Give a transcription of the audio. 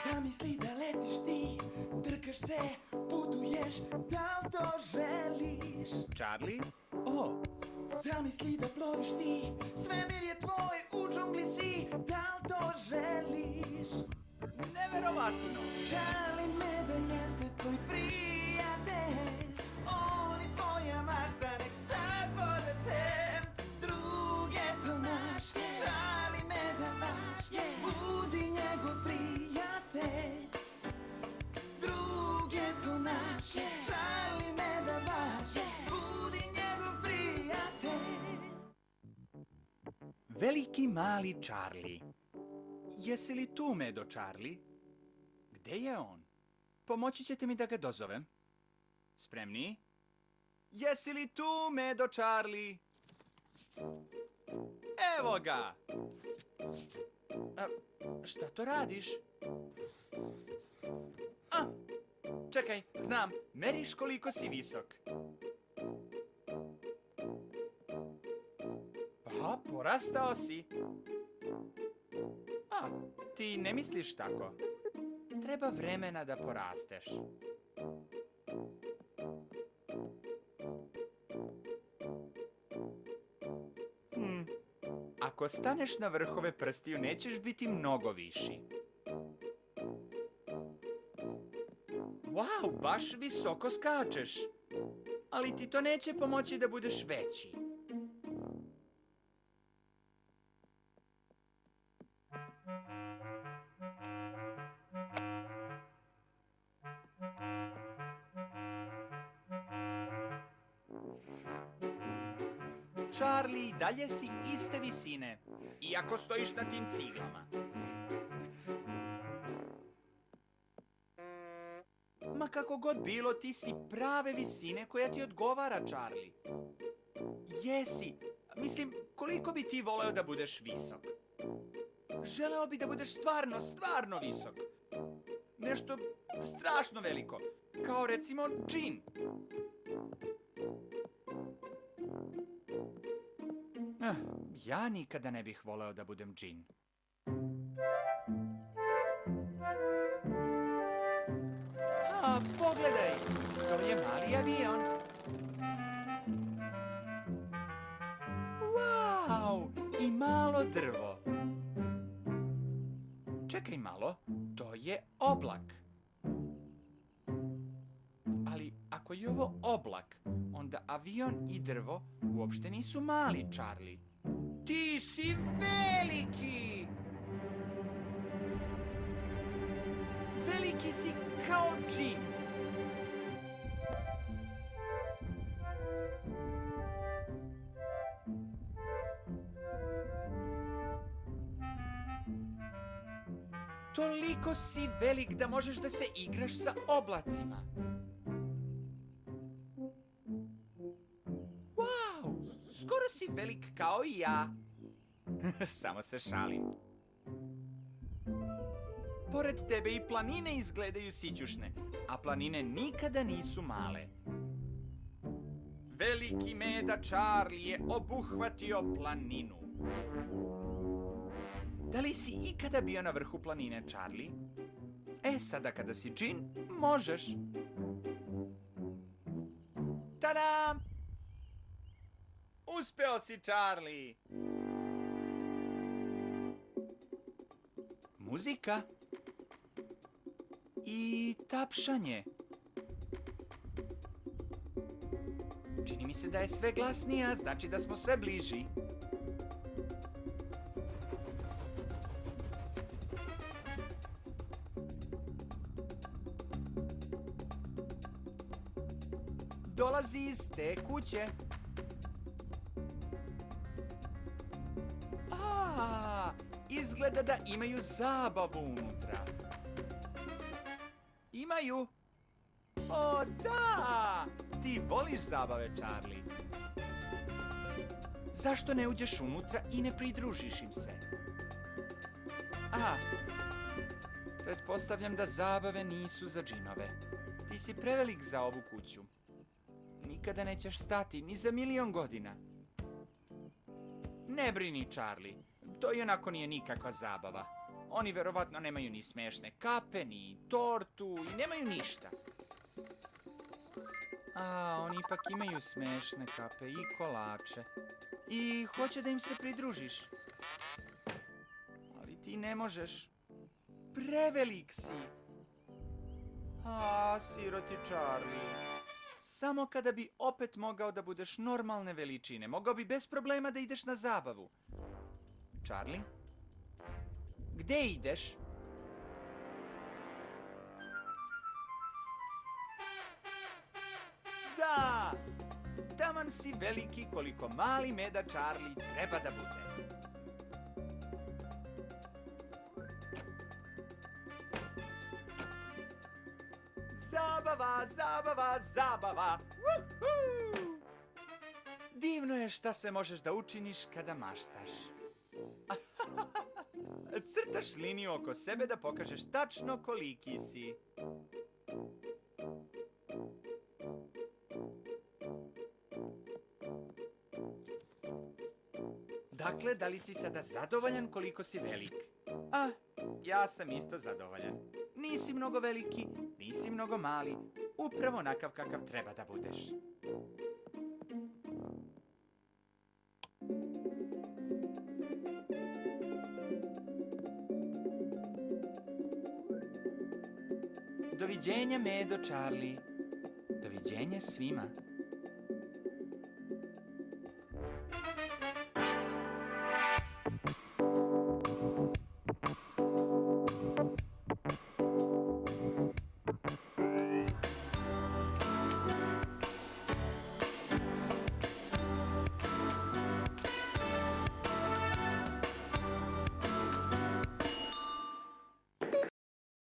Zamisli da letiš ti, trkaš se, putuješ, da li to želiš? Charlie? O, Zamisli da ploviš ti, svemir je tvoj, u džungli si, da li to želiš? neverovatno! Charlie Medalj jeste tvoj prijatelj, on je tvoja mašta, nek sad vode te. Drug je to naš, Charlie Medalj vaš, budi njegov prijatelj. Drug je to naš, Charlie Medalj vaš, budi njegov prijatelj. Veliki mali Charlie. Jesi li tu, Medo Charlie? Gde je on? Pomoći ćete mi da ga dozovem. Spremni? Jesi li tu, Medo Charlie? Evo ga! Šta to radiš? Čekaj, znam, meriš koliko si visok. Pa, porastao si. Ti ne misliš tako. Treba vremena da porasteš. Ako staneš na vrhove prstiju, nećeš biti mnogo viši. Wow, baš visoko skačeš. Ali ti to neće pomoći da budeš veći. Charlie, dalje si iste visine, iako stojiš na tim ciglama. Ma kako god bilo, ti si prave visine koja ti odgovara, Charlie. Jesi. Mislim, koliko bi ti voleo da budeš visok? Želeo bi da budeš stvarno visok. Nešto strašno veliko, kao recimo džin. Ja nikada ne bih voleo da budem džin. Pogledaj, to je mali avion. Wow, i malo drvo. Čekaj malo, to je oblak. Ali ako je ovo oblak, onda avion i drvo uopšte nisu mali, Charlie. Ti si veliki! Veliki si kao džin. Toliko si velik da možeš da se igraš sa oblacima. Wow, skoro si velik kao i ja. Samo se šalim. Pored tebe i planine izgledaju sićušne, a planine nikada nisu male. Veliki Meda Charlie je obuhvatio planinu. Da li si ikada bio na vrhu planine, Charlie? Sada kada si džin, možeš. Tada! Uspeo si, Charlie! Muzika. I tapšanje. Čini mi se da je sve glasnije, a znači da smo sve bliži. Dolazi iz te kuće. Izgleda da imaju zabavu unutra. Imaju. O, da! Ti voliš zabave, Charlie. Zašto ne uđeš unutra i ne pridružiš im se? Pretpostavljam da zabave nisu za džinove. Ti si prevelik za ovu kuću. Nikada nećeš stati, ni za 1.000.000 godina. Ne brini, Charlie. To i onako nije nikakva zabava. Oni verovatno nemaju ni smešne kape, ni tortu i nemaju ništa. A, oni ipak imaju smešne kape i kolače. I hoće da im se pridružiš. Ali ti ne možeš. Prevelik si. A, siroti Charlie. Samo kada bi opet mogao da budeš normalne veličine, mogao bi bez problema da ideš na zabavu. Charlie? Gde ideš? Da! Taman si veliki koliko mali Meda Charlie treba da bude. Zabava, zabava, zabava! Woohoo! Divno je šta sve možeš da učiniš kada maštaš. Crtaš liniju oko sebe da pokažeš tačno koliki si. Dakle, da li si sada zadovoljan koliko si velik? A, ja sam isto zadovoljan. Nisi mnogo veliki, nisi mnogo mali, upravo onakav kakav treba da budeš. Doviđenja, Medo Charlie. Doviđenja svima.